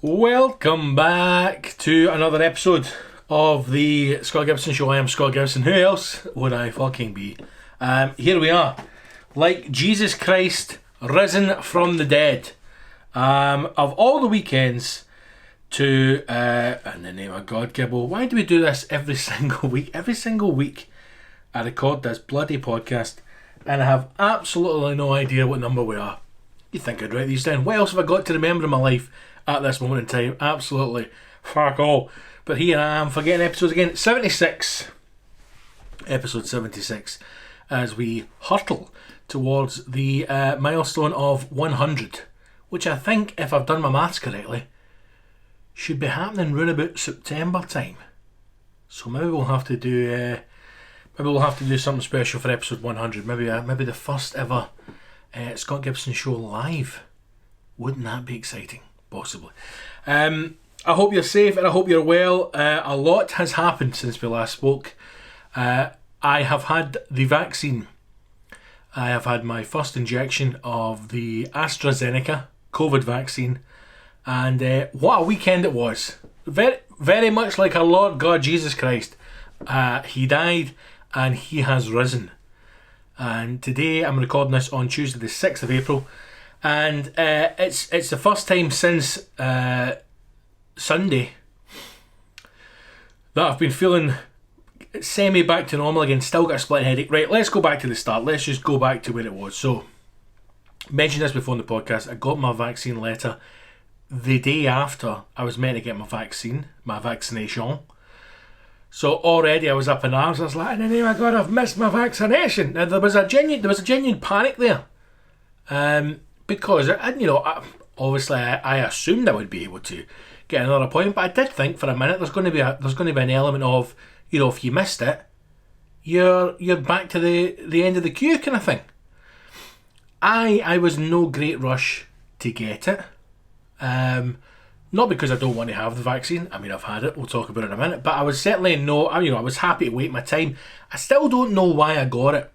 Welcome back to another episode of the Scott Gibson Show. I am Scott Gibson. Who else would I fucking be? Here we are, like Jesus Christ risen from the dead. Of all the weekends to, in the name of God, Gibbo, why do we do this every single week? Every single week I record this bloody podcast and I have absolutely no idea what number we are. You think I'd write these down? What else have I got to remember in my life at this moment in time? Absolutely fuck all. But here I am forgetting episodes again. 76. Episode 76. As we hurtle towards the milestone of 100. Which I think, if I've done my maths correctly, should be happening round about September time. So maybe we'll have to do something special for episode 100. Maybe the first ever Scott Gibson Show live. Wouldn't that be exciting? Possibly. I hope you're safe and I hope you're well. A lot has happened since we last spoke. I have had the vaccine. I have had my first injection of the AstraZeneca COVID vaccine, and what a weekend it was. Very, very much like our Lord God Jesus Christ. He died and he has risen. And today I'm recording this on Tuesday the 6th of April, and it's the first time since Sunday that I've been feeling semi back to normal again. Still got a split headache. Right, let's go back to the start. Let's just go back to where it was. So, mentioned this before in the podcast, I got my vaccine letter the day after I was meant to get my vaccination. So already I was up in arms. I was like, in the name of God, I've missed my vaccination. Now there was a genuine panic there, because obviously I assumed I would be able to get another appointment, but I did think for a minute there's going to be an element of, if you missed it, you're back to the end of the queue kind of thing. I was in no great rush to get it. Not because I don't want to have the vaccine. I mean, I've had it. We'll talk about it in a minute. But I was certainly I was happy to wait my time. I still don't know why I got it.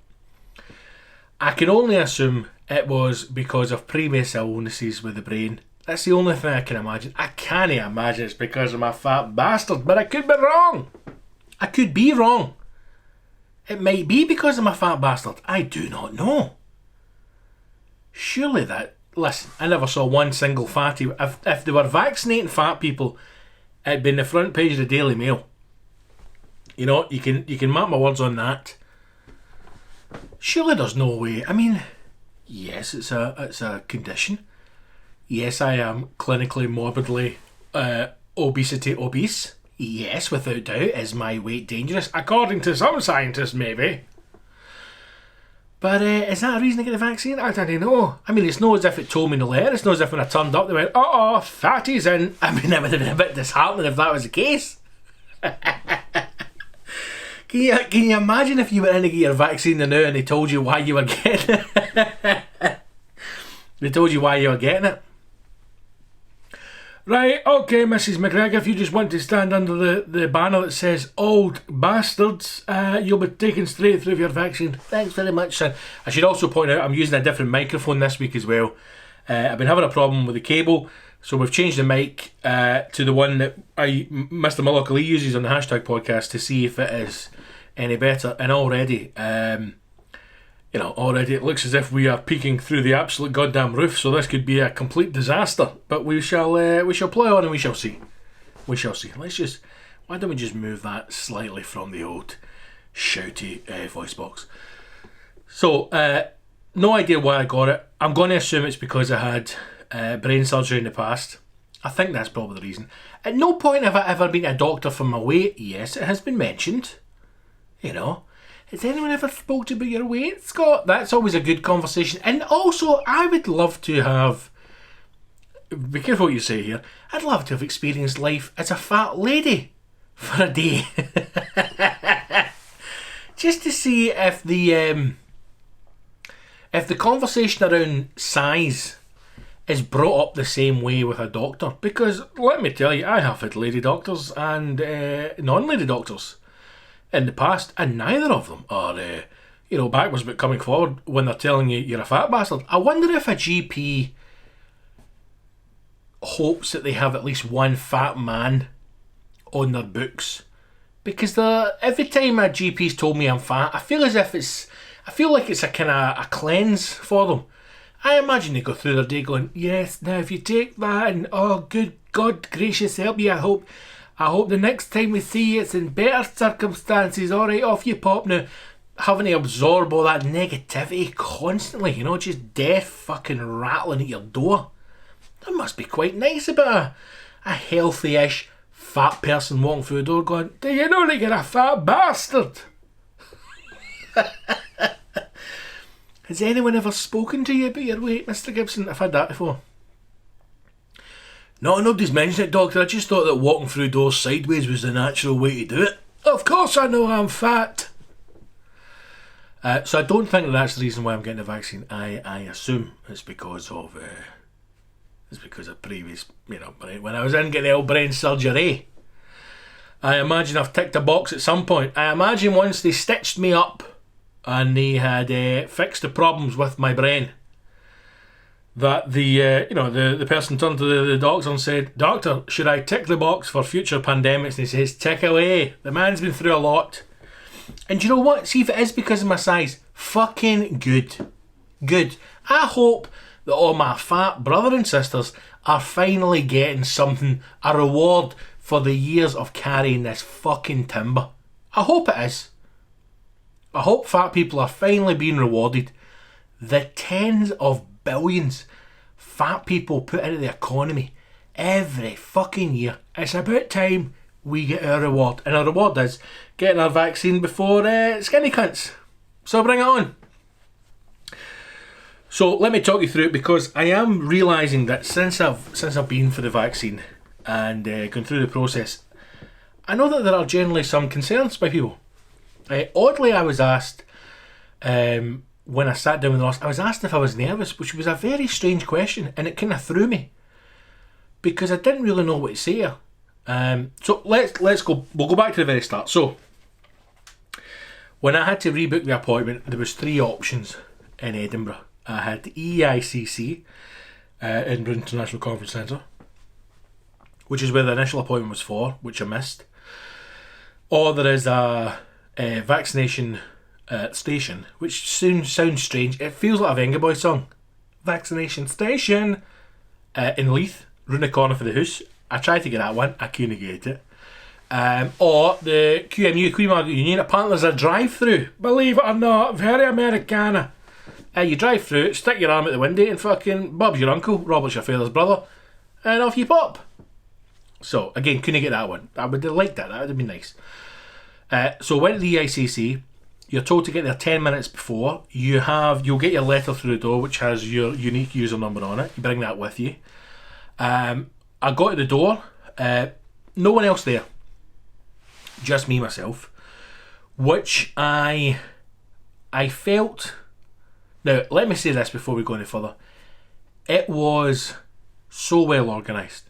I can only assume it was because of previous illnesses with the brain. That's the only thing I can imagine. I can't imagine it's because of my fat bastard, but I could be wrong. I could be wrong. It might be because of my fat bastard. I do not know. Surely listen, I never saw one single fatty. If they were vaccinating fat people, it'd be in the front page of the Daily Mail. You can mark my words on that. Surely there's no way. I mean, yes, it's a condition. Yes, I am clinically morbidly obese. Yes, without doubt. Is my weight dangerous? According to some scientists, maybe. But is that a reason to get the vaccine? I don't know. I mean, it's not as if it told me in the letter. It's not as if when I turned up they went, fatty's in. I mean, it would have been a bit disheartening if that was the case. Can you imagine if you were in to get your vaccine now and they told you why you were getting it? They told you why you were getting it. Right, okay, Mrs. McGregor, if you just want to stand under the banner that says old bastards, you'll be taken straight through your vaccine. Thanks very much, son. I should also point out I'm using a different microphone this week as well. I've been having a problem with the cable, so we've changed the mic to the one that Mr. McLAUGHLIN uses on the hashtag podcast to see if it is any better. And already it looks as if we are peeking through the absolute goddamn roof, so this could be a complete disaster. But we shall plough on and we shall see. We shall see. Why don't we just move that slightly from the old shouty voice box? So, no idea why I got it. I'm going to assume it's because I had brain surgery in the past. I think that's probably the reason. At no point have I ever been to a doctor for my weight. Yes, it has been mentioned. Has anyone ever spoke to you about your weight, Scott? That's always a good conversation. And also, I would love to have... Be careful what you say here. I'd love to have experienced life as a fat lady for a day. Just to see if the conversation around size is brought up the same way with a doctor. Because, let me tell you, I have had lady doctors and non-lady doctors in the past, and neither of them are backwards but coming forward when they're telling you you're a fat bastard. I wonder if a GP hopes that they have at least one fat man on their books, because every time a GP's told me I'm fat, I feel like it's a kind of a cleanse for them. I imagine they go through their day going, yes, now if you take that and oh good God gracious help you, I hope the next time we see you it's in better circumstances. Alright, off you pop now. Having to absorb all that negativity constantly, just death fucking rattling at your door. That must be quite nice about a healthy-ish fat person walking through the door going, do you know that you're a fat bastard? Has anyone ever spoken to you about your weight, Mr. Gibson? I've had that before. No, nobody's mentioned it, Doctor. I just thought that walking through doors sideways was the natural way to do it. Of course I know I'm fat. So I don't think that's the reason why I'm getting the vaccine. I assume it's because of previous, when I was in getting the old brain surgery. I imagine I've ticked a box at some point. I imagine once they stitched me up and they had fixed the problems with my brain, that the person turned to the doctor and said, Doctor, should I tick the box for future pandemics? And he says, tick away. The man's been through a lot. And do you know what? See, if it is because of my size, fucking good. Good. I hope that all my fat brother and sisters are finally getting something, a reward for the years of carrying this fucking timber. I hope it is. I hope fat people are finally being rewarded. The tens of billions fat people put into the economy every fucking year. It's about time we get our reward. And our reward is getting our vaccine before skinny cunts. So bring it on. So let me talk you through it, because I am realising that since I've been for the vaccine and gone through the process, I know that there are generally some concerns by people. Oddly, I was asked when I sat down with the nurse, I was asked if I was nervous, which was a very strange question, and it kind of threw me because I didn't really know what to say here. So let's go. We'll go back to the very start. So when I had to rebook the appointment, there was 3 options in Edinburgh. I had the EICC, Edinburgh International Conference Centre, which is where the initial appointment was for, which I missed. Or there is a vaccination station, which sounds strange. It feels like a Venga Boy song. Vaccination station in Leith, round the corner for the house. I tried to get that one, I couldn't get it. Or the QMU, Queen Margaret Union. Apparently there's a drive-through. Believe it or not, very Americana. You drive through, stick your arm out the window and fucking Bob's your uncle, Robert's your father's brother, and off you pop. So again, couldn't get that one. I would have liked that would have been nice. So went to the EICC. You're told to get there 10 minutes before. You'll get your letter through the door which has your unique user number on it. You bring that with you. I got to the door, no one else there, just me myself, which I felt. Now let me say this before we go any further. It was so well organised.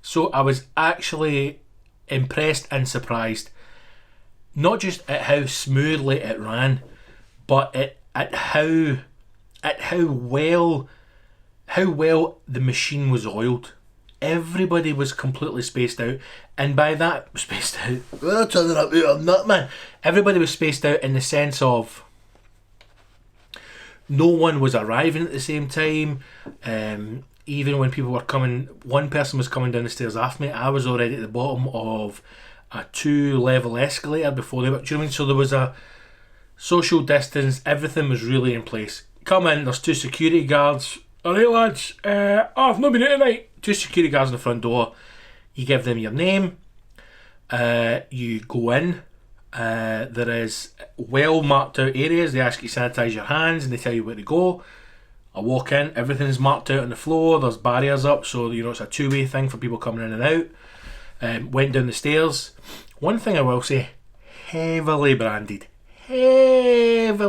So I was actually impressed and surprised, not just at how smoothly it ran, but at how well the machine was oiled. Everybody was completely spaced out, and by that spaced out, I'm not, man. Everybody was spaced out in the sense of no one was arriving at the same time. Even when people were coming, one person was coming down the stairs after me, I was already at the bottom of a 2-level escalator before they were. Do you know what I mean? So there was a social distance, everything was really in place. Come in, there's 2 security guards. Alright lads, I've not been out tonight. 2 security guards on the front door. You give them your name, you go in, there is well marked out areas. They ask you to sanitise your hands and they tell you where to go. I walk in, everything's marked out on the floor, there's barriers up, so it's a 2-way thing for people coming in and out. Went down the stairs. One thing I will say, heavily branded. NHS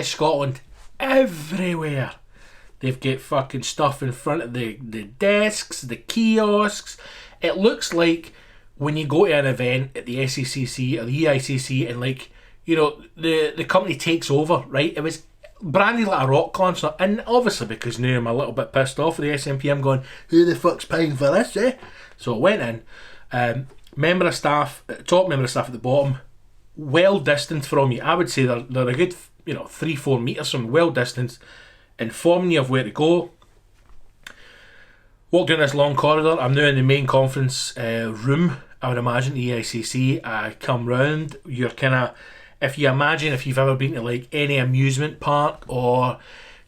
Scotland everywhere. They've got fucking stuff in front of the desks, the kiosks. It looks like when you go to an event at the SCCC or the EICC and you know, the company takes over, right? It was branded like a rock concert, and obviously because now I'm a little bit pissed off with the SNP, I'm going, who the fuck's paying for this, eh? So I went in, member of staff, top member of staff at the bottom, well distanced from you. I would say they're a good, 3-4 metres from well distanced, informing you of where to go. Walk down this long corridor. I'm now in the main conference room, I would imagine, the EICC. I come round, you're kind of, if you've ever been to like any amusement park, or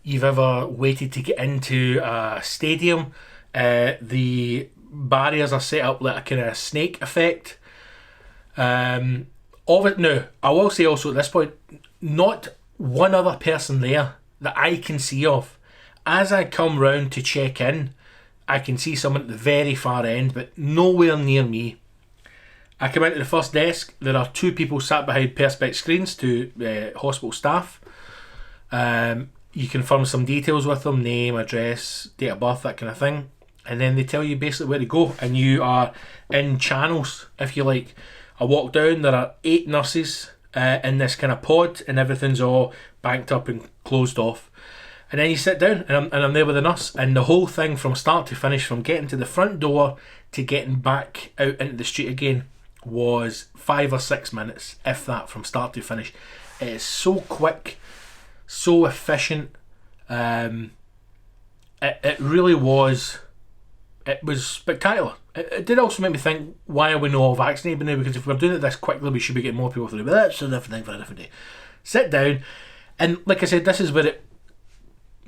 you've ever waited to get into a stadium, the barriers are set up like a kind of snake effect. Of it now, I will say also at this point, not one other person there that I can see of. As I come round to check in, I can see someone at the very far end, but nowhere near me. I come into the first desk. There are 2 people sat behind perspex screens, 2 hospital staff. You confirm some details with them, name, address, date of birth, that kind of thing. And then they tell you basically where to go, and you are in channels, if you like. I walk down, there are 8 nurses in this kind of pod, and everything's all banked up and closed off. And then you sit down, and I'm there with the nurse, and the whole thing from start to finish, from getting to the front door to getting back out into the street again, was 5 or 6 minutes, if that, from start to finish. It is so quick, so efficient. It really was. It was spectacular. It did also make me think, why are we not all vaccinated now? Because if we're doing it this quickly, we should be getting more people through. But that's a different thing for a different day. Sit down, and like I said, this is where it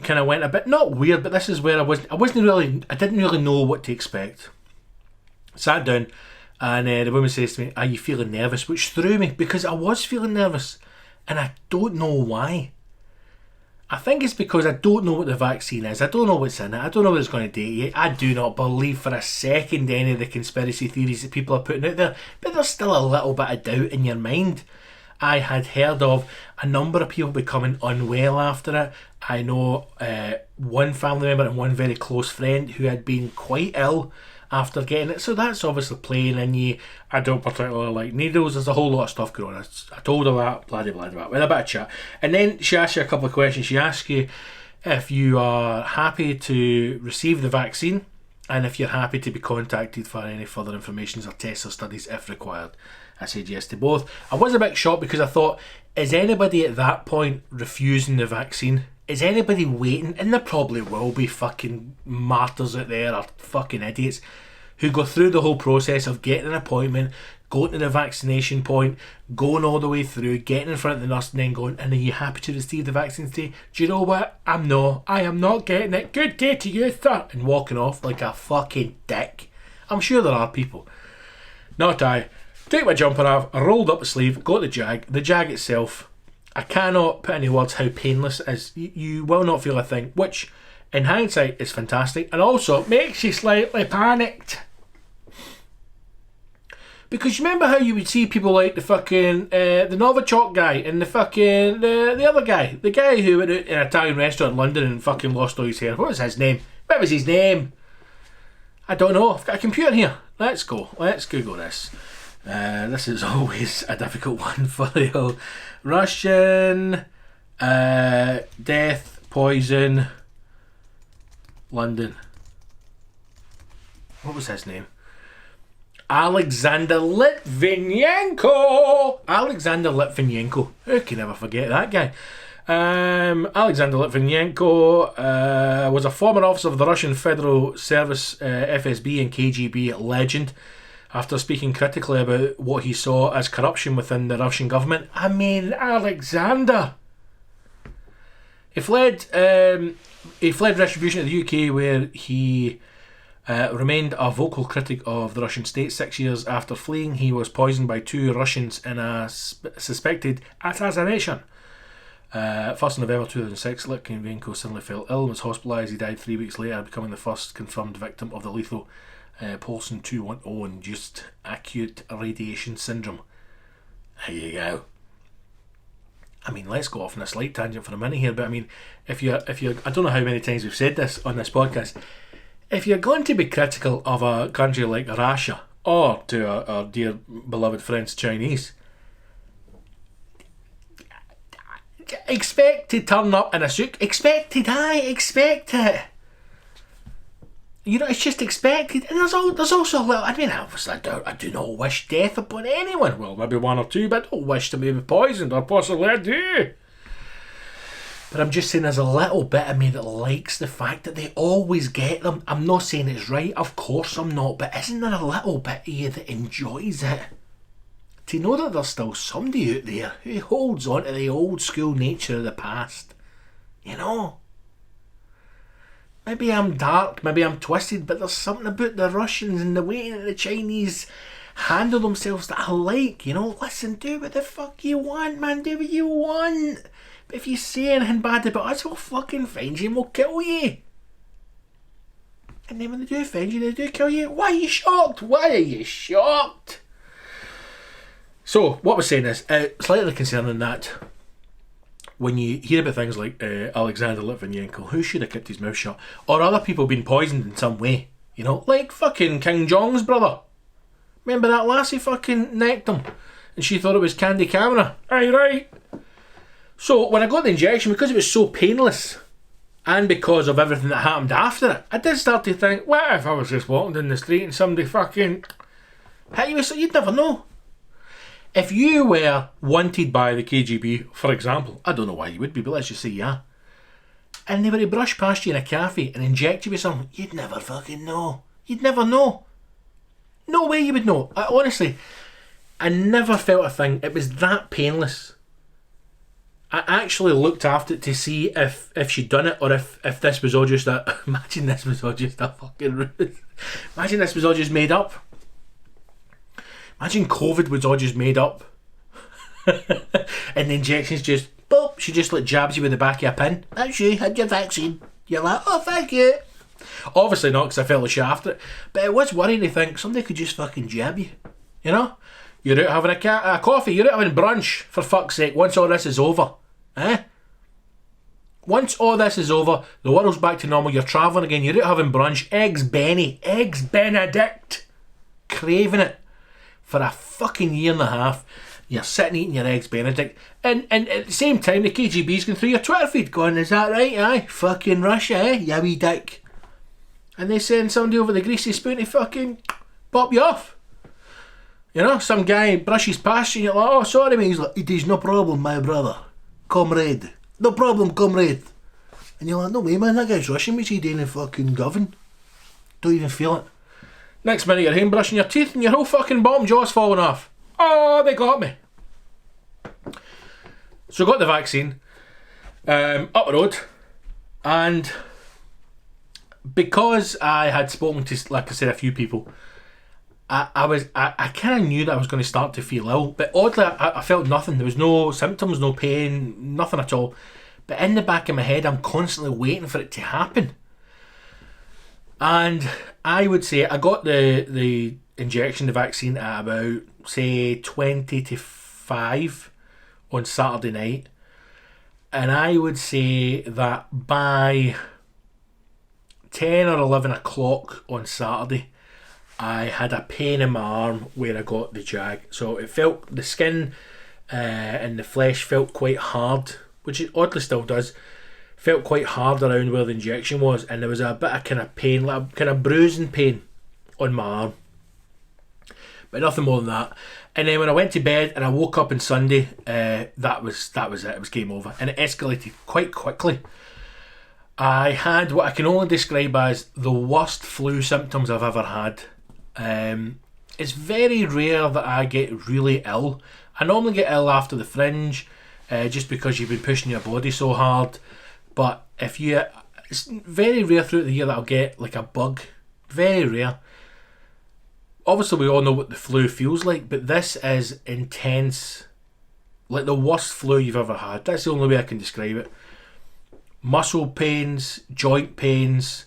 kind of went a bit, not weird, but this is where I didn't really know what to expect. Sat down, and the woman says to me, are you feeling nervous? Which threw me, because I was feeling nervous, and I don't know why. I think it's because I don't know what the vaccine is. I don't know what's in it. I don't know what it's going to do yet. I do not believe for a second any of the conspiracy theories that people are putting out there, but there's still a little bit of doubt in your mind. I had heard of a number of people becoming unwell after it. I know one family member and one very close friend who had been quite ill after getting it, so that's obviously playing in you. I don't particularly like needles. There's a whole lot of stuff going on. I told her that, blah blah blah. We had a bit of chat, and then she asked you a couple of questions. She asked you if you are happy to receive the vaccine, and if you're happy to be contacted for any further information or tests or studies if required. I said yes to both. I was a bit shocked because I thought, is anybody at that point refusing the vaccine? Is anybody waiting? And there probably will be fucking martyrs out there, or fucking idiots, who go through the whole process of getting an appointment, going to the vaccination point, going all the way through, getting in front of the nurse, and then going, and are you happy to receive the vaccine today? Do you know what? I am not getting it. Good day to you, sir. And walking off like a fucking dick. I'm sure there are people. Not I. Take my jumper off, I rolled up the sleeve, got the jag. The jag itself, I cannot put into words how painless it is. You will not feel a thing, which in hindsight is fantastic, and also makes you slightly panicked. Because you remember how you would see people like the fucking the Novichok guy and the fucking the other guy, the guy who went out in an Italian restaurant in London and fucking lost all his hair. What was his name? What was his name? I don't know. I've got a computer here. Let's go. Let's Google this. This is always a difficult one for you. Russian death, poison, London. What was his name? Alexander Litvinenko. Alexander Litvinenko. Who can ever forget that guy? Alexander Litvinenko was a former officer of the Russian Federal Service, FSB and KGB legend. After speaking critically about what he saw as corruption within the Russian government. I mean, Alexander. He fled retribution to the UK, where he remained a vocal critic of the Russian state. 6 years after fleeing, he was poisoned by 2 Russians in a suspected assassination. 1st November 2006, Litvinenko suddenly fell ill and was hospitalised. He died 3 weeks later, becoming the first confirmed victim of the lethal Paulson 210 induced acute radiation syndrome. There you go. I mean, let's go off on a slight tangent for a minute here, but I mean, if you're, I don't know how many times we've said this on this podcast, if you're going to be critical of a country like Russia, or to our dear beloved friends Chinese, expect to turn up in a suit. Expect it. You know, it's just expected. And there's also a little, I mean, obviously I do not wish death upon anyone. Well, maybe one or two, but I don't wish to be poisoned, or possibly I do. But I'm just saying there's a little bit of me that likes the fact that they always get them. I'm not saying it's right, of course I'm not, but isn't there a little bit of you that enjoys it? To know that there's still somebody out there who holds on to the old school nature of the past. You know? Maybe I'm dark, maybe I'm twisted, but there's something about the Russians and the way that the Chinese handle themselves that I like, you know? Listen, do what the fuck you want, man, do what you want. But if you say anything bad about us, we'll fucking find you and we'll kill you. And then when they do find you, they do kill you. Why are you shocked? Why are you shocked? So, what we're saying is, slightly concerning that when you hear about things like Alexander Litvinenko, who should have kept his mouth shut, or other people being poisoned in some way, you know, like fucking King Jong's brother. Remember that lassie fucking necked him, and she thought it was candy camera. Aye, right. So, when I got the injection, because it was so painless, and because of everything that happened after it, I did start to think, what if I was just walking down the street and somebody fucking hit you with something? You'd never know. If you were wanted by the KGB, for example, I don't know why you would be, but let's just say yeah, and they were to brush past you in a cafe and inject you with something, you'd never fucking know. You'd never know. No way you would know. Honestly, I never felt a thing. It was that painless. I actually looked after it to see if she'd done it, or if this was all just a... Imagine this was all just a fucking... Imagine this was all just made up. Imagine COVID was all just made up. And the injections just, boop, she just like jabs you with the back of a pin. That's you, had your vaccine. You're like, oh, thank you. Obviously not, because I felt like shit after it. But it was worrying to think somebody could just fucking jab you. You know? You're out having a coffee, you're out having brunch, for fuck's sake, once all this is over. Once all this is over, the world's back to normal, you're travelling again, you're out having brunch, Eggs Benedict, craving it. For a fucking year and a half, you're sitting eating your Eggs Benedict, and at the same time the KGB's going through your Twitter feed going, is that right? Aye, fucking Russia, eh? You wee dick. And they send somebody over the greasy spoon to fucking pop you off. You know, some guy brushes past you and you're like, oh, sorry mate. He's like, it is no problem, my brother. Comrade. No problem, comrade. And you're like, no way man, that guy's Russian, what's he doing in fucking Govan? Don't even feel it. Next minute you're home brushing your teeth and your whole fucking bottom jaw's falling off. Oh, they got me. So got the vaccine, up the road, and because I had spoken to, like I said, a few people, I kind of knew that I was going to start to feel ill, but oddly I felt nothing. There was no symptoms, no pain, nothing at all. But in the back of my head, I'm constantly waiting for it to happen. And I would say I got the injection, the vaccine, at about, say, 20 to 5 on Saturday night. And I would say that by 10 or 11 o'clock on Saturday, I had a pain in my arm where I got the jag. So it felt, the skin and the flesh felt quite hard, which it oddly still does. Felt quite hard around where the injection was, and there was a bit of kind of pain, like a kind of bruising pain on my arm, but nothing more than that. And then when I went to bed and I woke up on Sunday, that was it. It was game over, and it escalated quite quickly. I had what I can only describe as the worst flu symptoms I've ever had. It's very rare that I get really ill. I normally get ill after the fringe, just because you've been pushing your body so hard. But it's very rare throughout the year that I'll get like a bug. Very rare. Obviously we all know what the flu feels like, but this is intense. Like the worst flu you've ever had. That's the only way I can describe it. Muscle pains, joint pains,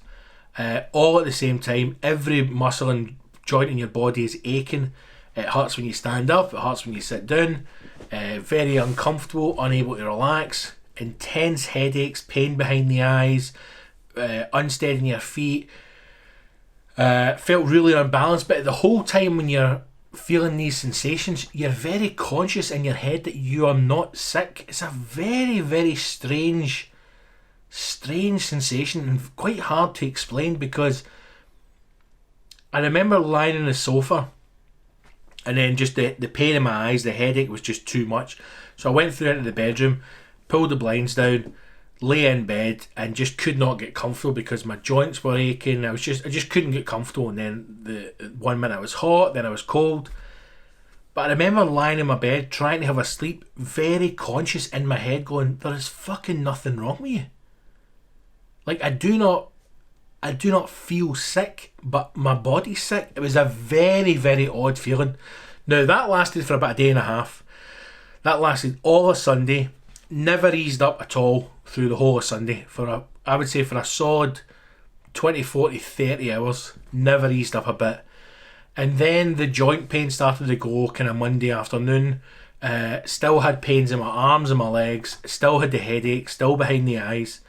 all at the same time. Every muscle and joint in your body is aching. It hurts when you stand up, it hurts when you sit down. Very uncomfortable, unable to relax. Intense headaches, pain behind the eyes, unsteady in your feet. Felt really unbalanced, but the whole time when you're feeling these sensations, you're very conscious in your head that you are not sick. It's a very, very strange sensation and quite hard to explain, because I remember lying on the sofa and then just the pain in my eyes, the headache was just too much. So I went through into the bedroom, pulled the blinds down, lay in bed and just could not get comfortable because my joints were aching. I just couldn't get comfortable, and then the 1 minute I was hot, then I was cold. But I remember lying in my bed trying to have a sleep, very conscious in my head, going, there is fucking nothing wrong with you. Like, I do not feel sick, but my body's sick. It was a very, very odd feeling. Now, that lasted for about a day and a half. That lasted all of Sunday. Never eased up at all through the whole of Sunday. I would say for a solid 20, 40, 30 hours. Never eased up a bit. And then the joint pain started to go kind of Monday afternoon. Still had pains in my arms and my legs. Still had the headache. Still behind the eyes.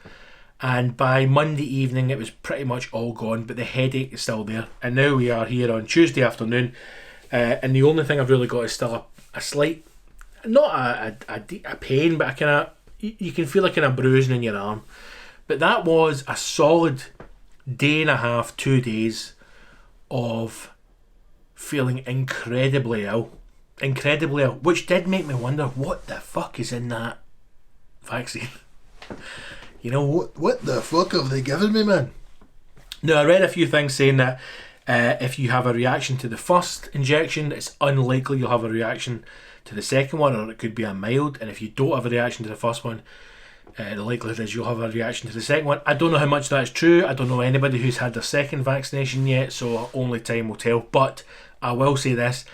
And by Monday evening it was pretty much all gone, but the headache is still there. And now we are here on Tuesday afternoon, and the only thing I've really got is still a slight, not a pain, but a kind of, you can feel like a bruising in your arm. But that was a solid day and a half, 2 days of feeling incredibly ill, which did make me wonder what the fuck is in that vaccine. You know, what the fuck have they given me, man? Now, I read a few things saying that if you have a reaction to the first injection, it's unlikely you'll have a reaction to the second one, or it could be a mild. And if you don't have a reaction to the first one, the likelihood is you'll have a reaction to the second one. I don't know how much that's true. I don't know anybody who's had their second vaccination yet, so only time will tell. But I will say this.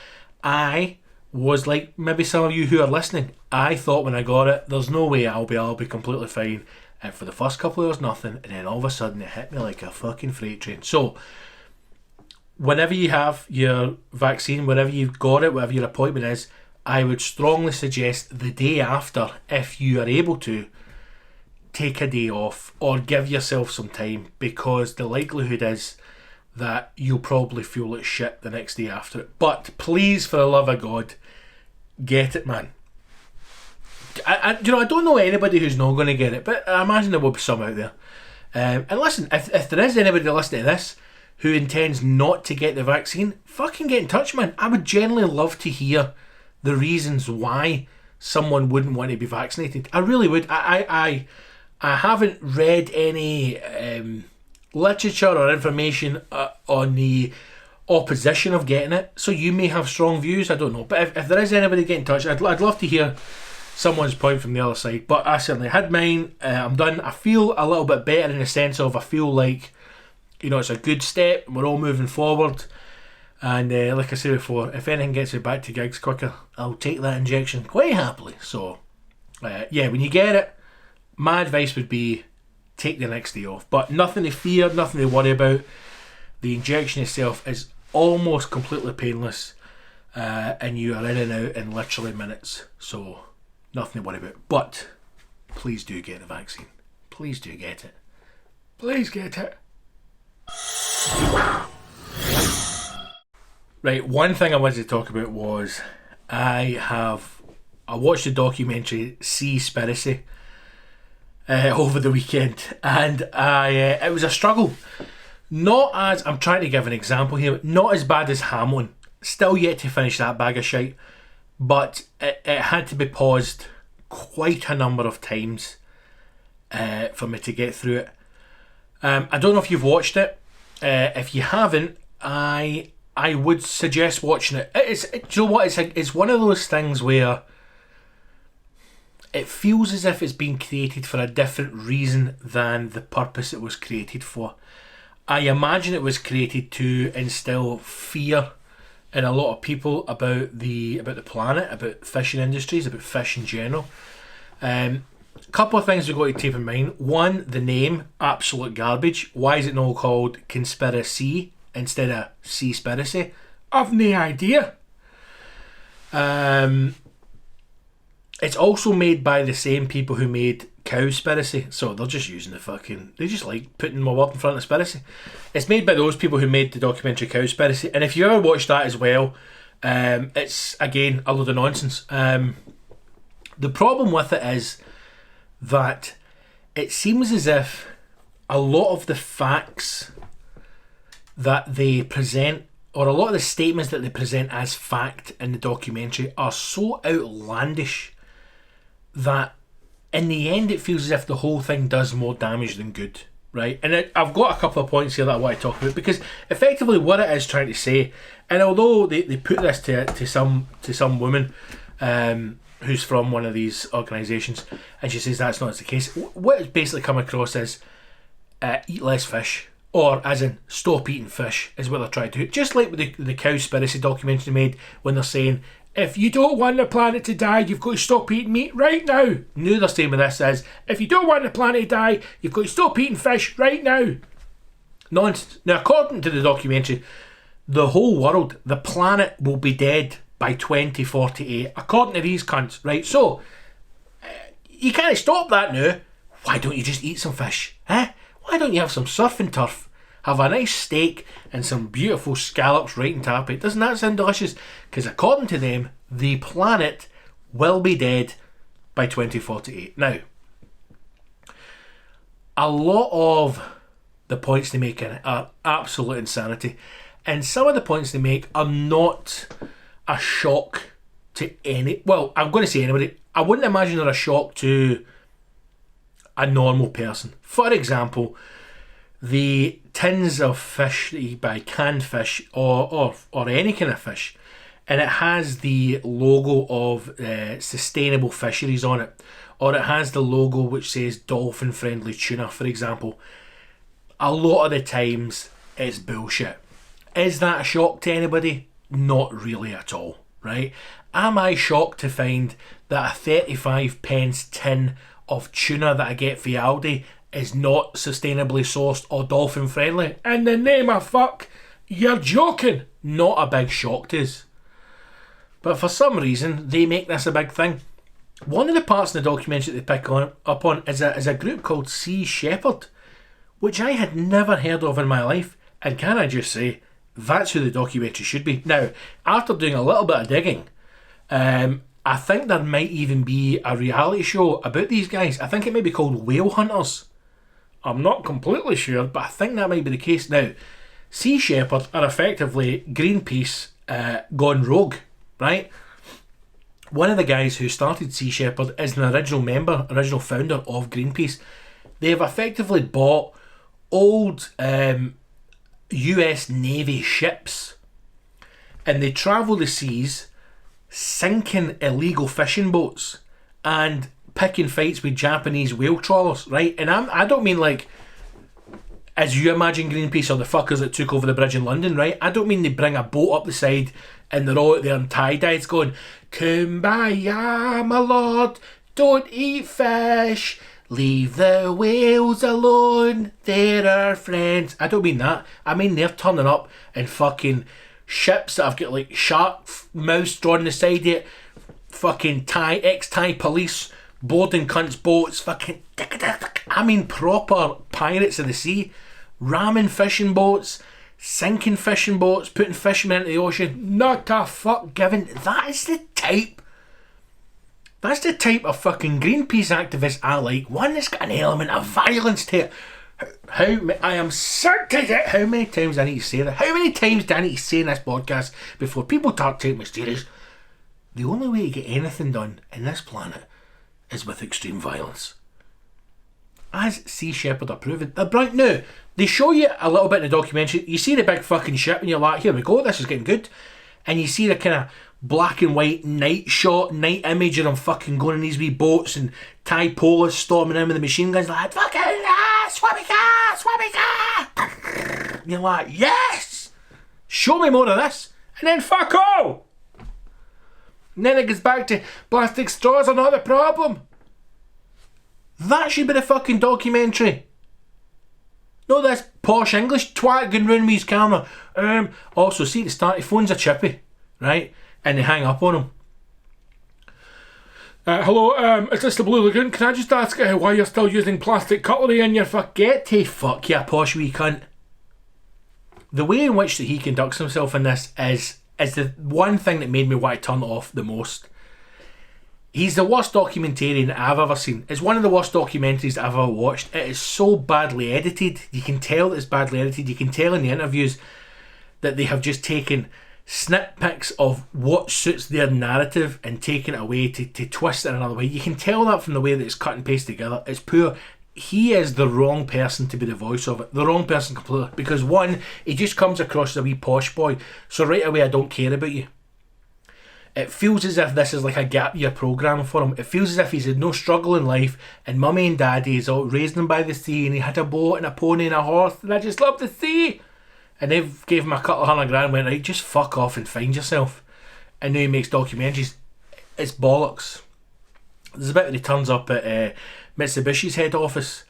I was like maybe some of you who are listening. I thought when I got it, there's no way I'll be completely fine. And for the first couple of hours, nothing. And then all of a sudden, it hit me like a fucking freight train. So, whenever you have your vaccine, whenever you've got it, whatever your appointment is, I would strongly suggest the day after, if you are able to, take a day off or give yourself some time, because the likelihood is that you'll probably feel like shit the next day after it. But please, for the love of God, get it, man. I don't know anybody who's not going to get it, but I imagine there will be some out there. And listen, if there is anybody listening to this who intends not to get the vaccine, fucking get in touch, man. I would genuinely love to hear the reasons why someone wouldn't want to be vaccinated. I really would. I haven't read any literature or information on the opposition of getting it, so you may have strong views, I don't know. But if there is anybody, get in touch. I'd love to hear someone's point from the other side. But I certainly had mine. I'm done. I feel a little bit better in the sense of I feel like, you know, it's a good step. We're all moving forward. And like I said before, if anything gets me back to gigs quicker, I'll take that injection quite happily. So, yeah, when you get it, my advice would be take the next day off. But nothing to fear, nothing to worry about. The injection itself is almost completely painless. And you are in and out in literally minutes. So, nothing to worry about. But please do get the vaccine. Please do get it. Please get it. Right, one thing I wanted to talk about was I watched the documentary SeaSpiracy over the weekend, and it was a struggle. Not as, I'm trying to give an example here, not as bad as Hamlin. Still yet to finish that bag of shite. But it had to be paused quite a number of times for me to get through it. I don't know if you've watched it. If you haven't, I would suggest watching it. Do you know what? It's one of those things where it feels as if it's been created for a different reason than the purpose it was created for. I imagine it was created to instill fear in a lot of people about the planet, about fishing industries, about fish in general. Couple of things we've got to keep in mind. One, the name, absolute garbage. Why is it not called Conspiracy instead of SeaSpiracy? I've no idea. It's also made by the same people who made Cowspiracy, so they're just using they just like putting my word in front of Spiracy. It's made by those people who made the documentary Cowspiracy, and if you ever watched that as well, It's, again, a load of nonsense. The problem with it is that it seems as if a lot of the facts that they present, or a lot of the statements that they present as fact in the documentary, are so outlandish that in the end it feels as if the whole thing does more damage than good, right? And I've got a couple of points here that I want to talk about, because effectively what it is trying to say, and although they put this to some woman who's from one of these organisations, and she says that's not the case, what it's basically come across is eat less fish, or as in stop eating fish, is what they're trying to do. Just like with the Cowspiracy documentary made, when they're saying, if you don't want the planet to die, you've got to stop eating meat right now. Now they're saying with this is, if you don't want the planet to die, you've got to stop eating fish right now. Nonsense. Now, according to the documentary, the whole world, the planet, will be dead by 2048, according to these cunts, right? So, you can't stop that now. Why don't you just eat some fish? Huh? Why don't you have some surf and turf? Have a nice steak and some beautiful scallops right on top of it. Doesn't that sound delicious? Because according to them, the planet will be dead by 2048. Now, a lot of the points they make in it are absolute insanity. And some of the points they make are not a shock to any... Well, I'm going to say anybody. I wouldn't imagine they're a shock to a normal person. For example, the tins of fish that you buy, canned fish or any kind of fish, and it has the logo of sustainable fisheries on it, or it has the logo which says dolphin friendly tuna, for example. A lot of the times it's bullshit. Is that a shock to anybody? Not really at all, right? Am I shocked to find that a 35 pence tin of tuna that I get for Aldi is not sustainably sourced or dolphin friendly? In the name of fuck, you're joking. Not a big shock to us. But for some reason, they make this a big thing. One of the parts in the documentary that they pick up on is a group called Sea Shepherd, which I had never heard of in my life. And can I just say, that's who the documentary should be. Now, after doing a little bit of digging, I think there might even be a reality show about these guys. I think it might be called Whale Hunters. I'm not completely sure, but I think that might be the case. Now, Sea Shepherd are effectively Greenpeace gone rogue, right? One of the guys who started Sea Shepherd is an original founder of Greenpeace. They've effectively bought old US Navy ships, and they travel the seas sinking illegal fishing boats and picking fights with Japanese whale trawlers, right? And I don't mean like as you imagine Greenpeace or the fuckers that took over the bridge in London, right? I don't mean they bring a boat up the side and they're all out there in tie-dyes going, "Kumbaya, my lord, don't eat fish, leave the whales alone, they're our friends." I don't mean that. I mean they're turning up in fucking ships that have got like shark mouths drawn on the side of it, fucking ex-Thai police boarding cunts' boats, fucking, I mean proper pirates of the sea, ramming fishing boats, sinking fishing boats, putting fishermen into the ocean. Not a fuck given. That's the type of fucking Greenpeace activist I like. One that's got an element of violence to it. I am sick to it. How many times do I need to say that? How many times do I need to say in this podcast before people start taking me serious? The only way to get anything done in this planet is with extreme violence. As Sea Shepherd are proven, they're bright now. They show you a little bit in the documentary. You see the big fucking ship and you're like, here we go, this is getting good. And you see the kind of black and white night image of them fucking going in these wee boats and Thai police storming in with the machine guns like, fucking swabika. And you're like, yes! Show me more of this. And then fuck all! And then it goes back to plastic straws are not the problem. That should be the fucking documentary. No, this posh English twat going round with his camera. Also, see, at the start, his phones are chippy, right? And they hang up on him. Hello, is this the Blue Lagoon? Can I just ask why you're still using plastic cutlery in your fuck? Get to fuck, you posh wee cunt. The way in which that he conducts himself in this is is the one thing that made me want to turn it off the most. He's the worst documentarian I've ever seen. It's one of the worst documentaries I've ever watched. It is so badly edited. You can tell it's badly edited. You can tell in the interviews that they have just taken snippets of what suits their narrative and taken it away to twist it another way. You can tell that from the way that it's cut and pasted together. It's poor. He is the wrong person to be the voice of it. The wrong person completely. Because one, he just comes across as a wee posh boy. So right away, I don't care about you. It feels as if this is like a gap year programme for him. It feels as if he's had no struggle in life, and mummy and daddy is out raising him by the sea, and he had a boat and a pony and a horse, and I just love the sea. And they gave him a couple of $100,000 and went, right, just fuck off and find yourself. And now he makes documentaries. It's bollocks. There's a bit when he turns up at Mitsubishi's head office,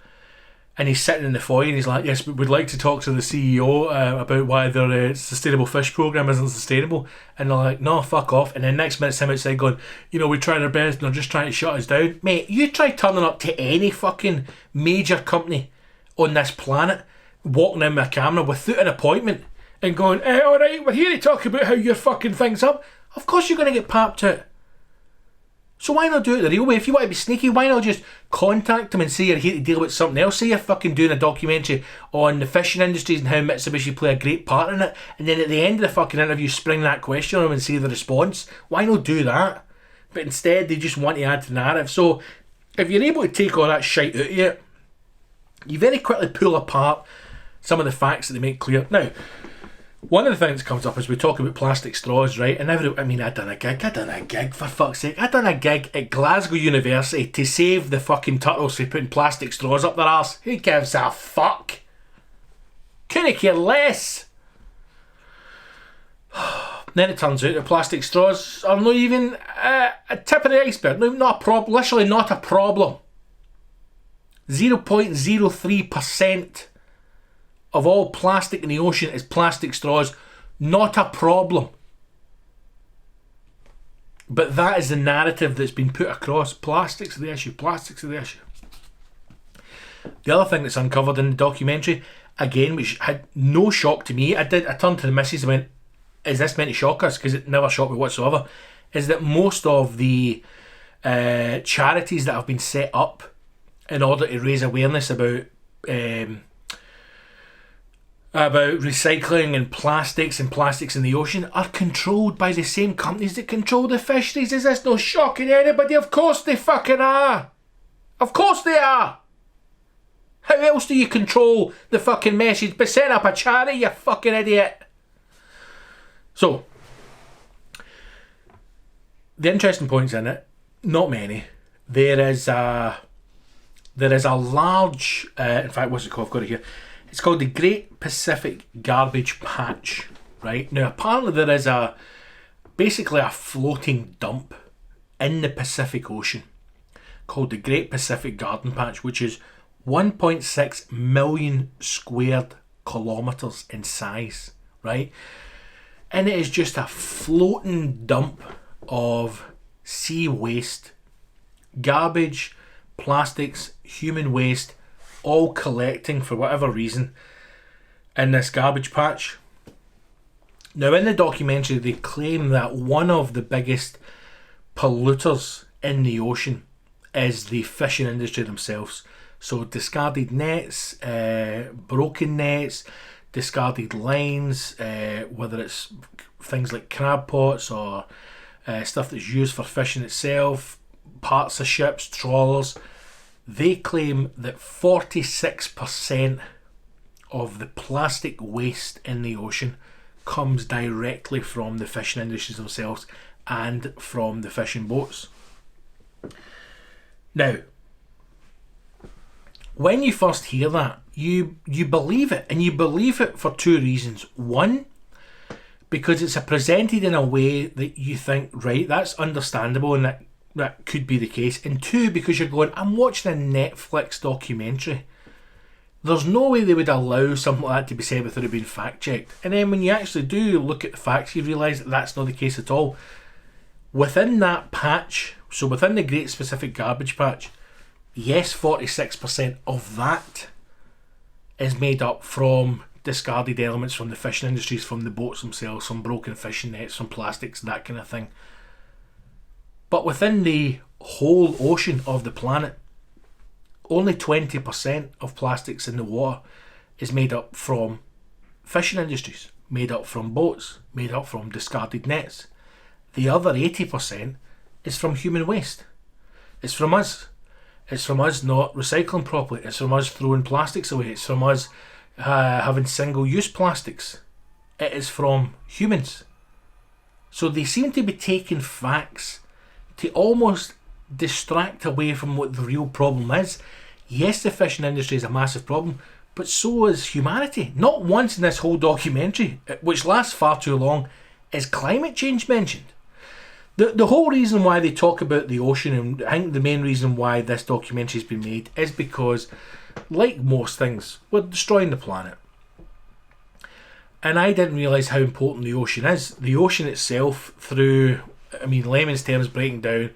and he's sitting in the foyer and he's like, yes, we'd like to talk to the CEO about why their sustainable fish programme isn't sustainable. And they're like, no, fuck off. And then next minute him outside going, you know, we tried our best and they're just trying to shut us down. Mate, you try turning up to any fucking major company on this planet, walking in with a camera without an appointment and going, alright, we're here to talk about how your fucking thing's up. Of course you're going to get papped out. So why not do it the real way? If you want to be sneaky, why not just contact them and say you're here to deal with something else? Say you're fucking doing a documentary on the fishing industries and how Mitsubishi play a great part in it, and then at the end of the fucking interview spring that question on them and see the response. Why not do that? But instead they just want to add to the narrative. So if you're able to take all that shite out of you, you very quickly pull apart some of the facts that they make clear. Now, one of the things that comes up is we talk about plastic straws, right? And I done a gig, for fuck's sake. I done a gig at Glasgow University to save the fucking turtles from putting plastic straws up their arse. Who gives a fuck? Couldn't care less. Then it turns out that plastic straws are not even a tip of the iceberg. No, not a problem. Literally not a problem. 0.03% of all plastic in the ocean is plastic straws. Not a problem. But that is the narrative that's been put across. Plastics are the issue. Plastics are the issue. The other thing that's uncovered in the documentary, again, which had no shock to me, I turned to the missus and went, is this meant to shock us? Because it never shocked me whatsoever. Is that most of the charities that have been set up in order to raise awareness about recycling and plastics in the ocean are controlled by the same companies that control the fisheries. Is this no shocking anybody? Of course they fucking are. Of course they are. How else do you control the fucking message? But setting up a charity, you fucking idiot. So, the interesting points in it, not many. There is a large, in fact, what's it called? I've got it here. It's called the Great Pacific Garbage Patch, right? Now, apparently there is basically a floating dump in the Pacific Ocean called the Great Pacific Garden Patch, which is 1.6 million squared kilometres in size, right? And it is just a floating dump of sea waste, garbage, plastics, human waste, all collecting for whatever reason in this garbage patch. Now, in the documentary, they claim that one of the biggest polluters in the ocean is the fishing industry themselves. So discarded nets, broken nets, discarded lines, whether it's things like crab pots or stuff that's used for fishing itself, parts of ships, trawlers. They claim that 46% of the plastic waste in the ocean comes directly from the fishing industries themselves and from the fishing boats. Now, when you first hear that, you believe it, and you believe it for two reasons. One, because it's presented in a way that you think, right, that's understandable and that could be the case. And two, because you're going, I'm watching a Netflix documentary. There's no way they would allow something like that to be said without it being fact-checked. And then when you actually do look at the facts, you realise that that's not the case at all. Within that patch, so within the Great Pacific Garbage Patch, yes, 46% of that is made up from discarded elements from the fishing industries, from the boats themselves, from broken fishing nets, from plastics, that kind of thing. But within the whole ocean of the planet, only 20% of plastics in the water is made up from fishing industries, made up from boats, made up from discarded nets. The other 80% is from human waste. It's from us. It's from us not recycling properly. It's from us throwing plastics away. It's from us having single-use plastics. It is from humans. So they seem to be taking facts to almost distract away from what the real problem is. Yes, the fishing industry is a massive problem, but so is humanity. Not once in this whole documentary, which lasts far too long, is climate change mentioned. The whole reason why they talk about the ocean, and I think the main reason why this documentary has been made, is because, like most things, we're destroying the planet. And I didn't realise how important the ocean is. The ocean itself, through, layman's terms breaking down,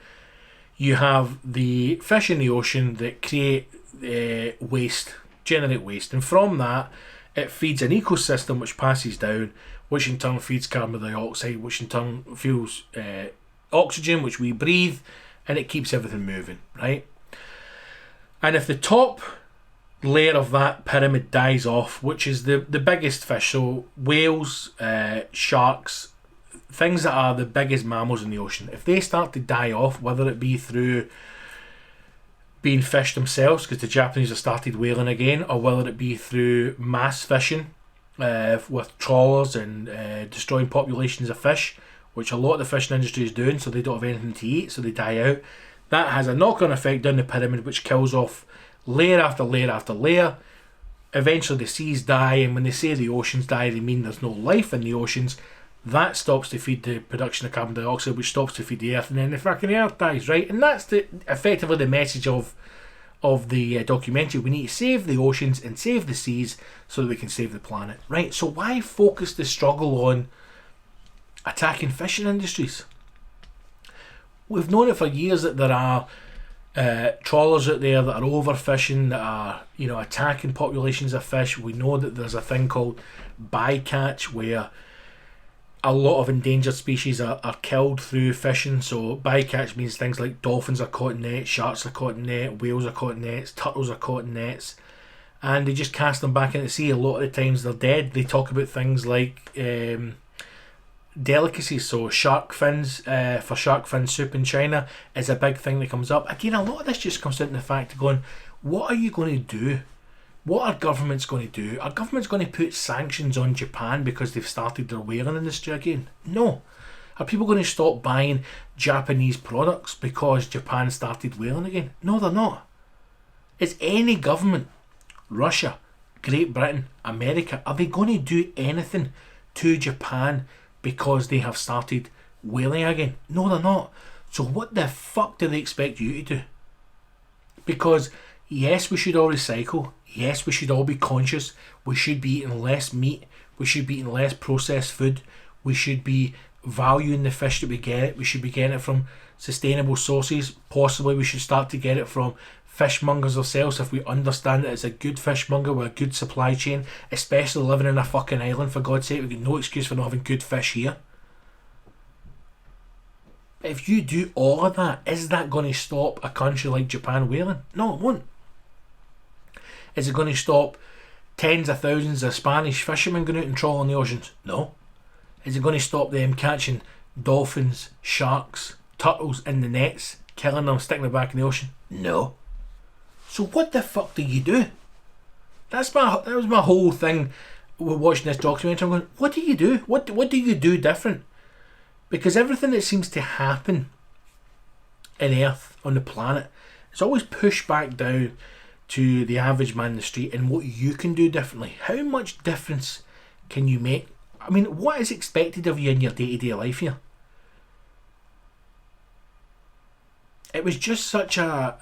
you have the fish in the ocean that create waste, generate waste, and from that it feeds an ecosystem which passes down, which in turn feeds carbon dioxide, which in turn fuels oxygen, which we breathe, and it keeps everything moving, right? And if the top layer of that pyramid dies off, which is the biggest fish, so whales, sharks, things that are the biggest mammals in the ocean, if they start to die off, whether it be through being fished themselves, because the Japanese have started whaling again, or whether it be through mass fishing with trawlers and destroying populations of fish, which a lot of the fishing industry is doing, so they don't have anything to eat, so they die out. That has a knock-on effect down the pyramid, which kills off layer after layer after layer. Eventually the seas die, and when they say the oceans die, they mean there's no life in the oceans. That stops to feed the production of carbon dioxide, which stops to feed the earth, and then the fucking earth dies, right? And that's effectively the message of the documentary. We need to save the oceans and save the seas so that we can save the planet, right? So why focus the struggle on attacking fishing industries? We've known it for years that there are trawlers out there that are overfishing, that are attacking populations of fish. We know that there's a thing called bycatch, where a lot of endangered species are killed through fishing. So bycatch means things like dolphins are caught in nets, sharks are caught in nets, whales are caught in nets, turtles are caught in nets, and they just cast them back into the sea. A lot of the times they're dead. They talk about things like delicacies, so shark fins, for shark fin soup in China is a big thing that comes up. Again, a lot of this just comes down to the fact of going, what are you going to do? What are governments going to do? Are governments going to put sanctions on Japan because they've started their whaling industry again? No. Are people going to stop buying Japanese products because Japan started whaling again? No, they're not. Is any government, Russia, Great Britain, America, are they going to do anything to Japan because they have started whaling again? No, they're not. So what the fuck do they expect you to do? Because yes, we should all recycle. Yes, we should all be conscious. We should be eating less meat. We should be eating less processed food. We should be valuing the fish that we get. We should be getting it from sustainable sources. Possibly we should start to get it from fishmongers ourselves if we understand that it's a good fishmonger with a good supply chain, especially living in a fucking island, for God's sake. We've got no excuse for not having good fish here. If you do all of that, is that going to stop a country like Japan whaling? No, it won't. Is it going to stop tens of thousands of Spanish fishermen going out and trawling the oceans? No. Is it going to stop them catching dolphins, sharks, turtles in the nets, killing them, sticking them back in the ocean? No. So what the fuck do you do? That was my whole thing with watching this documentary. I'm going, what do you do? What do you do different? Because everything that seems to happen in Earth, on the planet, is always pushed back down to the average man in the street and what you can do differently. How much difference can you make? I mean, what is expected of you in your day-to-day life here? It was such a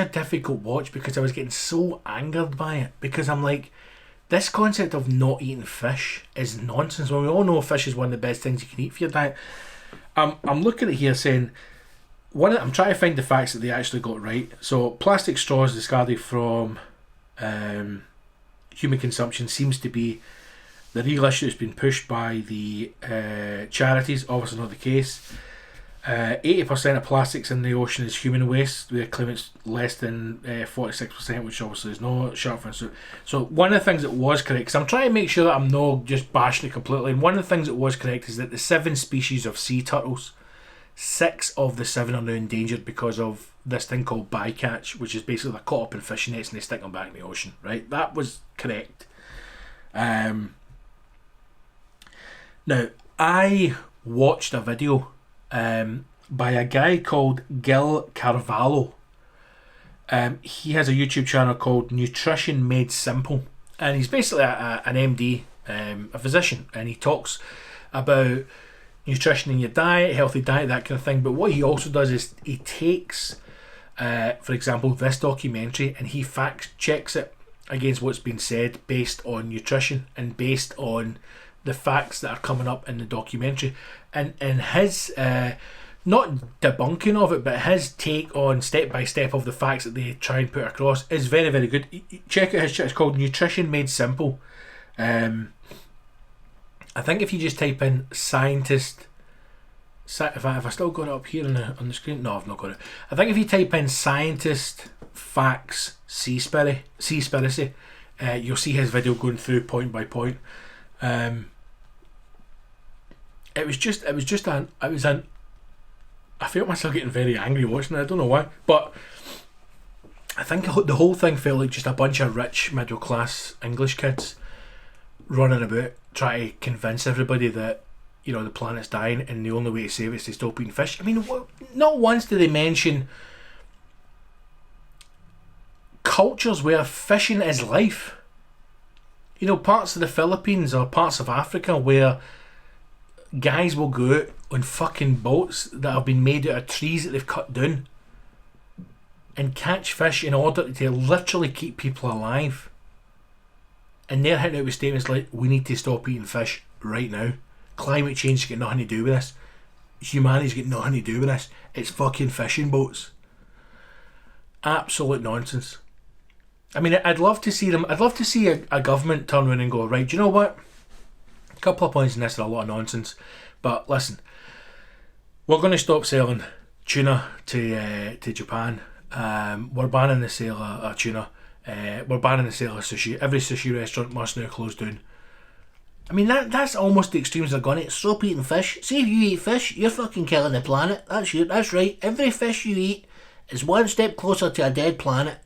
difficult watch because I was getting so angered by it, because I'm like, this concept of not eating fish is nonsense. Well, we all know fish is one of the best things you can eat for your diet. I'm looking at it here saying, I'm trying to find the facts that they actually got right. So plastic straws discarded from human consumption seems to be the legal issue has been pushed by the charities, obviously not the case. 80% of plastics in the ocean is human waste. They claim it's less than 46%, which obviously is not short for. So one of the things that was correct, because I'm trying to make sure that I'm not just bashing it completely, and one of the things that was correct is that the 7 species of sea turtles, 6 of the 7 are now endangered because of this thing called bycatch, which is basically they're caught up in fishing nets and they stick them back in the ocean, right? That was correct. Now, I watched a video by a guy called Gil Carvalho. He has a YouTube channel called Nutrition Made Simple, and he's basically an MD, a physician, and he talks about nutrition in your diet, healthy diet, that kind of thing. But what he also does is he takes, for example, this documentary, and he fact checks it against what's been said based on nutrition and based on the facts that are coming up in the documentary, and his not debunking of it, but his take on step by step of the facts that they try and put across is very, very good. Check out his channel. It's called Nutrition Made Simple. I think if you just type in scientist, if I still got it up here on the screen, no, I've not got it. I think if you type in scientist facts SeaSpiracy, you'll see his video going through point by point. I felt myself getting very angry watching it. I don't know why, but I think the whole thing felt like just a bunch of rich middle class English kids running about trying to convince everybody that, you know, the planet's dying and the only way to save it is to stop eating fish. I mean, not once do they mention cultures where fishing is life. You know, parts of the Philippines or parts of Africa where guys will go out on fucking boats that have been made out of trees that they've cut down and catch fish in order to literally keep people alive. And they're hitting out with statements like, we need to stop eating fish right now. Climate change has got nothing to do with this. Humanity's got nothing to do with this. It's fucking fishing boats. Absolute nonsense. I mean, I'd love to see a government turn around and go, right, do you know what? A couple of points in this are a lot of nonsense, but listen, we're going to stop selling tuna to Japan. We're banning the sale of tuna. We're banning the sale of sushi. Every sushi restaurant must now close down. I mean, that's almost the extremes they're going to. Stop eating fish. See, if you eat fish, you're fucking killing the planet. That's right. Every fish you eat is one step closer to a dead planet.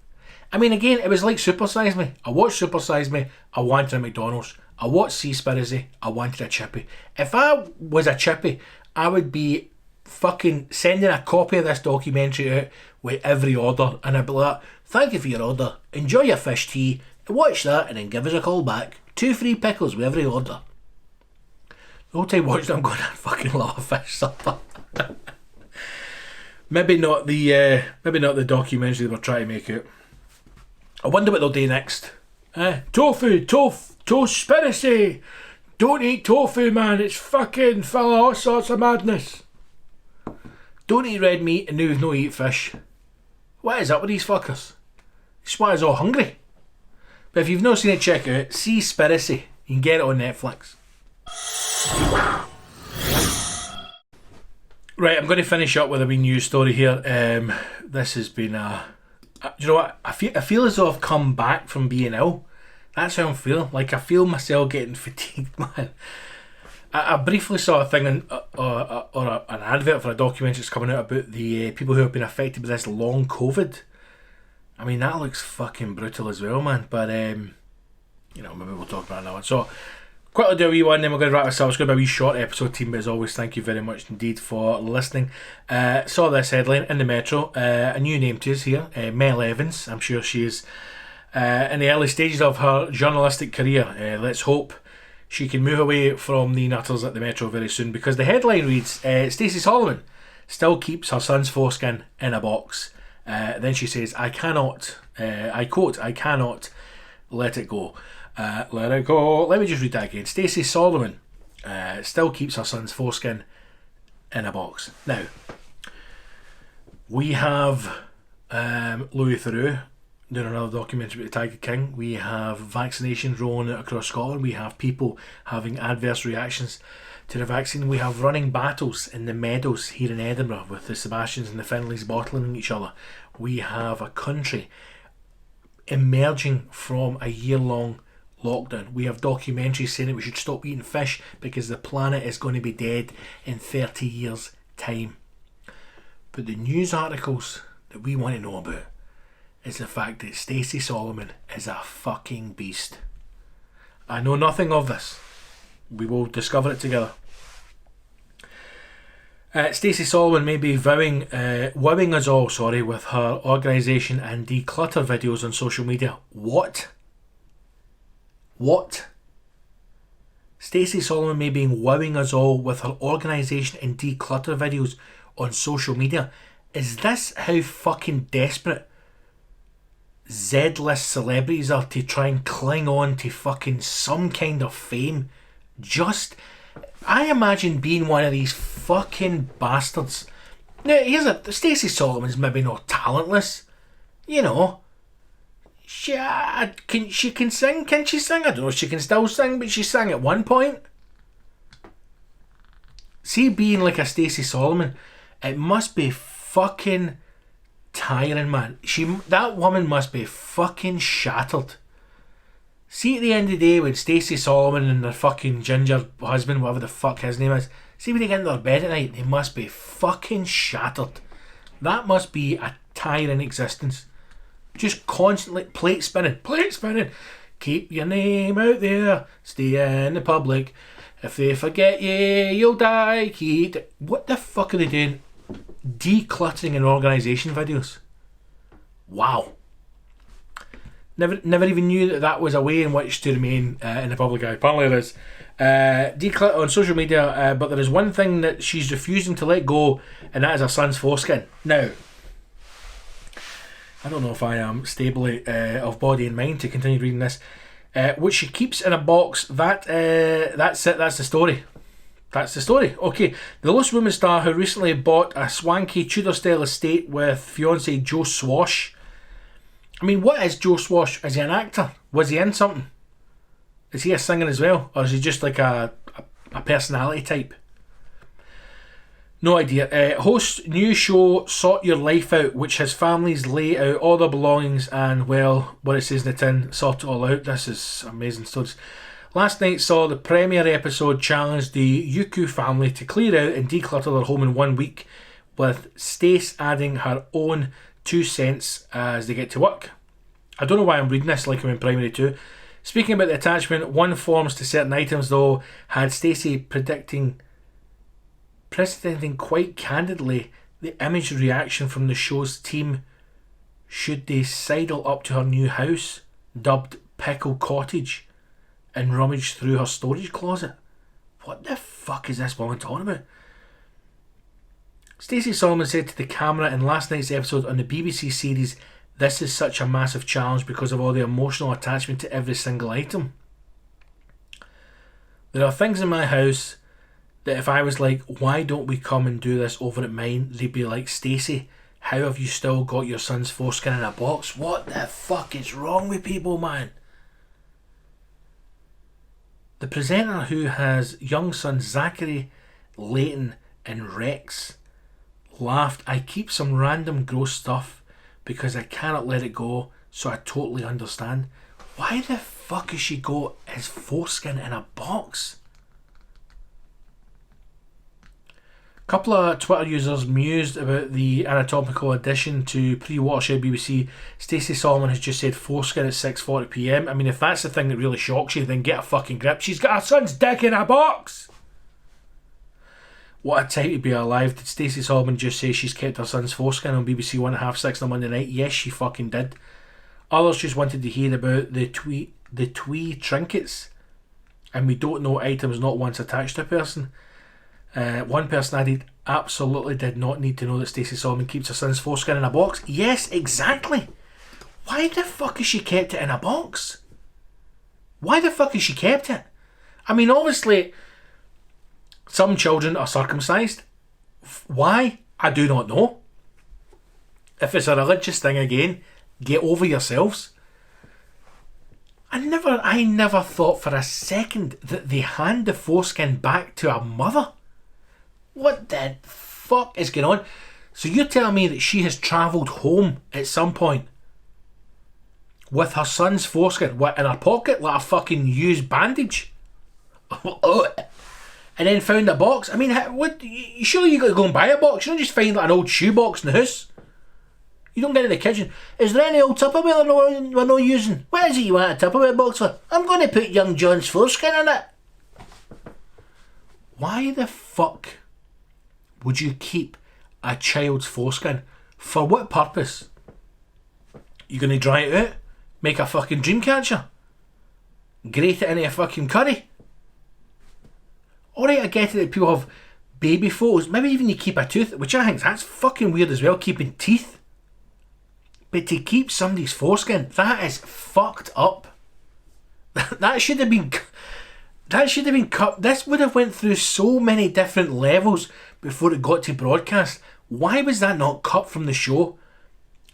I mean, again, it was like Super Size Me. I watched Super Size Me. I wanted a McDonald's. I watched SeaSpiracy. I wanted a chippy. If I was a chippy, I would be fucking sending a copy of this documentary out with every order, and I'd be like, thank you for your order. Enjoy your fish tea. Watch that and then give us a call back. 2 free pickles with every order. The whole time watching, I'm going, I fucking love a fish supper. Maybe not the documentary they were trying to make out. I wonder what they'll do next. Tofu-spiracy. Don't eat tofu, man. It's fucking full of all sorts of madness. Don't eat red meat and now no eat fish. What is up with these fuckers? It's why I was all hungry. But if you've not seen it, check it out. SeaSpiracy. You can get it on Netflix. Right, I'm going to finish up with a wee news story here. This has been you know what? I feel as though I've come back from being ill. That's how I'm feeling. Like, I feel myself getting fatigued, man. I briefly saw a thing an advert for a documentary that's coming out about the people who have been affected by this long COVID. I mean, that looks fucking brutal as well, man. But, you know, maybe we'll talk about that one. So, quickly do a wee one, then we're going to wrap this up. It's going to be a wee short episode, team, but as always, thank you very much indeed for listening. Saw this headline in the Metro. A new name to us here, Mel Evans. I'm sure she is in the early stages of her journalistic career. Let's hope she can move away from the nutters at the Metro very soon, because the headline reads, Stacey Solomon still keeps her son's foreskin in a box. Then she says, I quote, I cannot let it go. Let it go. Let me just read that again. Stacey Solomon still keeps her son's foreskin in a box. Now, we have Louis Theroux doing another documentary about the Tiger King. We have vaccinations rolling out across Scotland. We have people having adverse reactions to the vaccine. We have running battles in the meadows here in Edinburgh with the Sebastians and the Finleys bottling each other. We have a country emerging from a year-long lockdown. We have documentaries saying that we should stop eating fish because the planet is going to be dead in 30 years' time. But the news articles that we want to know about is the fact that Stacey Solomon is a fucking beast. I know nothing of this. We will discover it together. Stacey Solomon may be wowing us all, with her organisation and declutter videos on social media. What? Stacey Solomon may be wowing us all with her organisation and declutter videos on social media. Is this how fucking desperate Z-list celebrities are to try and cling on to fucking some kind of fame? I imagine being one of these fucking bastards. Now, Stacey Solomon's maybe not talentless. You know. She can sing. Can she sing? I don't know if she can still sing, but she sang at one point. See, being like a Stacey Solomon, it must be fucking tiring, man. That woman must be fucking shattered. See, at the end of the day, when Stacey Solomon and their fucking ginger husband, whatever the fuck his name is, see when they get into their bed at night, they must be fucking shattered. That must be a tiring existence. Just constantly plate spinning. Keep your name out there, stay in the public. If they forget you, you'll die. What the fuck are they doing? Decluttering and organisation videos. Wow. Never even knew that was a way in which to remain in the public eye. Apparently there is. Declutter on social media, but there is one thing that she's refusing to let go, and that is her son's foreskin. Now, I don't know if I am stably of body and mind to continue reading this. Which she keeps in a box. That's it. That's the story. That's the story. Okay, the Lost Woman star who recently bought a swanky Tudor-style estate with fiancé Joe Swash. I mean, what is Joe Swash? Is he an actor? Was he in something? Is he a singer as well? Or is he just like a personality type? No idea. Hosts new show Sort Your Life Out, which has families lay out all their belongings and, well, what it says in the tin, sort it all out. This is amazing stories. Last night saw the premiere episode challenge the Yuku family to clear out and declutter their home in 1 week, with Stace adding her own 2 cents as they get to work. I don't know why I'm reading this like I'm in primary 2. Speaking about the attachment, one forms to certain items though had Stacey predicting quite candidly the image reaction from the show's team should they sidle up to her new house, dubbed Pickle Cottage, and rummage through her storage closet. What the fuck is this woman talking about? Stacey Solomon said to the camera in last night's episode on the BBC series, "This is such a massive challenge because of all the emotional attachment to every single item. There are things in my house that if I was like, why don't we come and do this over at mine, they'd be like, Stacey, how have you still got your son's foreskin in a box? What the fuck is wrong with people, man?" The presenter who has young sons Zachary, Leighton and Rex laughed, "I keep some random gross stuff because I cannot let it go, so I totally understand." Why the fuck has she got his foreskin in a box? A couple of Twitter users mused about the anatomical addition to pre-Watershed BBC. Stacey Solomon has just said foreskin at 6:40pm. I mean, if that's the thing that really shocks you, then get a fucking grip. She's got her son's dick in a box! What a time to be alive. Did Stacey Solomon just say she's kept her son's foreskin on BBC 1 at 6:30 on Monday night? Yes, she fucking did. Others just wanted to hear about the twee trinkets, and we don't know items not once attached to a person. One person added, absolutely did not need to know that Stacey Solomon keeps her son's foreskin in a box. Yes, exactly. Why the fuck has she kept it in a box? Why the fuck has she kept it? I mean, obviously, some children are circumcised. Why? I do not know. If it's a religious thing again, Get over yourselves. I never thought for a second that they hand the foreskin back to her mother. What the fuck is going on? So you're telling me that she has travelled home at some point with her son's foreskin, what, in her pocket, like a fucking used bandage? And then found a box? I mean, what? Surely you got to go and buy a box. You don't just find like an old shoebox in the house. You don't get in the kitchen. Is there any old Tupperware we're not using? What is it you want a Tupperware box for? I'm going to put young John's foreskin in it. Why the fuck would you keep a child's foreskin? For what purpose? You going to dry it out? Make a fucking dream catcher? Grate it into a fucking curry? Alright, I get it that people have baby photos. Maybe even you keep a tooth, which I think that's fucking weird as well, keeping teeth. But to keep somebody's foreskin, that is fucked up. That should have been cut. This would have went through so many different levels before it got to broadcast. Why was that not cut from the show?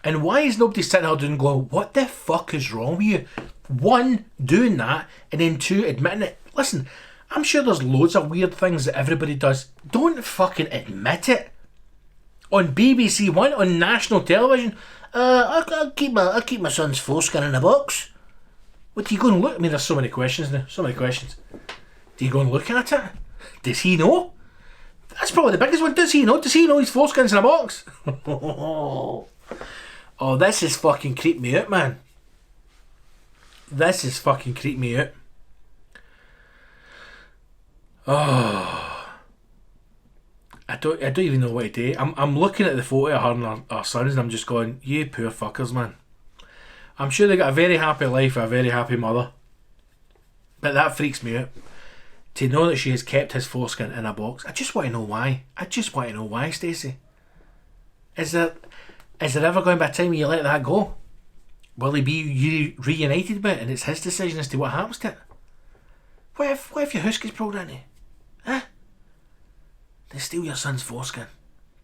And why is nobody sitting out and going, what the fuck is wrong with you? One, doing that, and then two, admitting it. Listen, I'm sure there's loads of weird things that everybody does. Don't fucking admit it. On BBC One, on national television, I'll keep my son's foreskin in a box. What do you go and look? I mean, there's so many questions now. So many questions. Do you go and look at it? Does he know? That's probably the biggest one. Does he know? Does he know his foreskin's in a box? Oh, this is fucking creeping me out, man. This is fucking creeping me out. Oh, I don't even know what to do. I'm looking at the photo of her and her sons, and I'm just going, you poor fuckers, man. I'm sure they got a very happy life with a very happy mother, but that freaks me out. To know that she has kept his foreskin in a box. I just want to know why. I just want to know why, Stacey. Is there ever going to be a time when you let that go? Will he be reunited with it, and it's his decision as to what happens to it? What if your house gets pulled into? Huh? They steal your son's foreskin.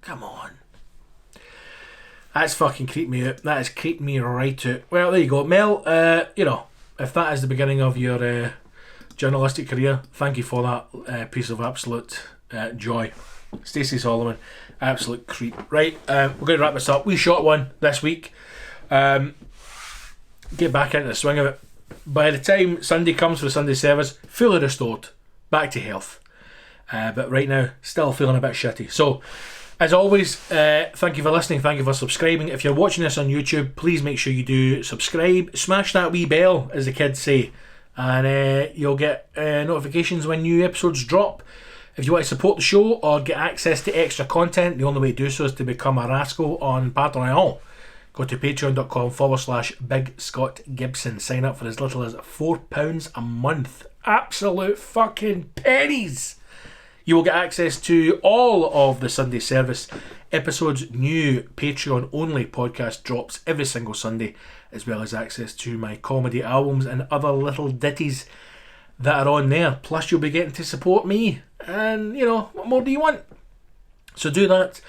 Come on. That's fucking creeped me out. That has creeped me right out. Well, there you go. Mel, you know, if that is the beginning of your journalistic career, thank you for that piece of absolute joy. Stacey Solomon, absolute creep. Right, we're going to wrap this up. We shot one this week. Get back into the swing of it. By the time Sunday comes for the Sunday service, fully restored, back to health. But right now, still feeling a bit shitty. So, as always, thank you for listening, thank you for subscribing. If you're watching this on YouTube, please make sure you do subscribe. Smash that wee bell, as the kids say, and you'll get notifications when new episodes drop. If you want to support the show or get access to extra content, the only way to do so is to become a rascal on Patreon. Go to patreon.com/Big Scott Gibson. Sign up for as little as £4 a month. Absolute fucking pennies. You will get access to all of the Sunday service episodes. New Patreon only podcast drops every single Sunday, as well as access to my comedy albums and other little ditties that are on there. Plus you'll be getting to support me, and you know, what more do you want? So do that.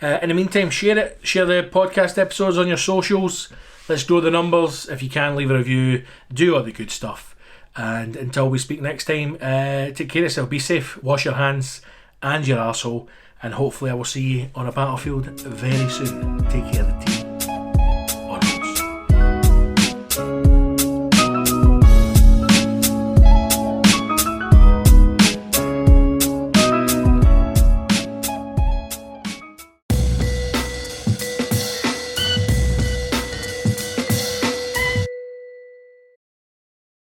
In the meantime, share it. Share the podcast episodes on your socials. Let's grow the numbers. If you can, leave a review. Do all the good stuff. And until we speak next time, take care of yourself. Be safe. Wash your hands and your arsehole. And hopefully I will see you on a battlefield very soon. Take care of the team.